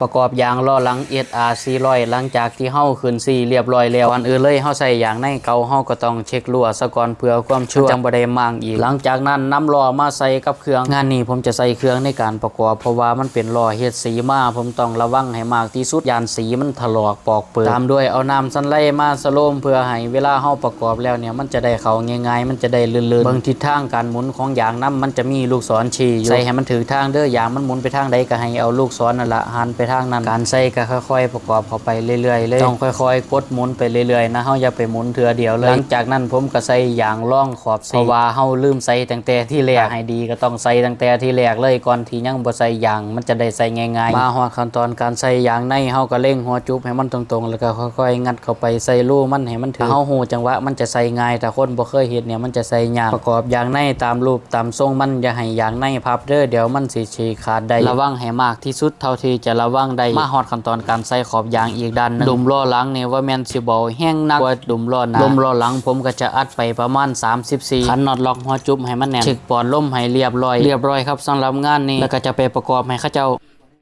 ประกอบยางล้อหลัง SR 400หลังจากที่เฮาขึ้น4เรียบร้อยแล้วก่อนอื่นเลยเฮาใส่ยางในเก่าเฮาก็ต้องเช็ครั่วซะก่อนเพื่อความชัวร์จังบ่ได้มางอีกหลังจากนั้นนำล้อมาใส่กับเครื่องงานนี้ผมจะใส่เครื่องในการประกอบเพราะว่ามันเป็นล้อเฮ็ดสีมาผมต้องระวังให้มากที่สุดยานสีมันถลอกปอกเปิดตามด้วยเอาน้ำซันไลมาสโลมเพื่อให้เวลาเฮาประกอบแล้วเนี่ยมันจะได้เข้าง่ายๆมันจะได้ลื่นๆเบิ่งทิศทางการหมุนของยางนำมันจะมีลูกศรชี้อยู่ใส่ให้มันถูกทางเด้อยางมันหมุนไปทางใดก็ให้เอาลูกศรนั่นละหันไปทางนั้นการใส่ก็ค่อยๆประกอบเข้าไปเรื่อยๆเลยต้องค่อยๆกดหมุนไปเรื่อยๆนะเฮาอย่าไปหมุนเทื่อเดียวเลยหลังจากนั้นผมก็ใส่ยางร่องขอบเพราะว่าเฮาลืมใส่ตั้งแต่ที่แรกให้ดีก็ต้องใส่ตั้งแต่ที่แรกเลยก่อนที่ยังบ่ใส่ยางมันจะได้ใส่ง่ายๆมาฮอดขั้นตอนการใส่ยางในเฮาก็เร่งหัวจุบให้มันตรงๆแล้วก็ค่อยๆงัดเข้าไปใส่รูมันให้มันถึงเฮาฮู้จังหวะมันจะใส่ง่ายแต่คนบ่เคยเฮ็ดเนี่ยมันจะใส่ยากประกอบยางในตามรูปตามทรงมันอย่าให้ยางในพับเด้อเดี๋ยวมันสิฉีกขาดได้ระวังให้มากที่สุดเท่าที่จะระวังได้มาฮอดขั้นตอนการใส่ขอบยางอีกด้านนึงดุมล้อหลังนี่ว่าแม่นสิบ่แห้งนักกว่าดุมล้อหน้าลมล้อหลังผมก็จะอัดไปประมาณ34ขันน็อตล็อกหัวจุบให้มันแน่นเช็คปอนลมให้เรียบร้อยครับสำหรับงานนี้แล้วก็จะไปประกอบให้เขาเจ้า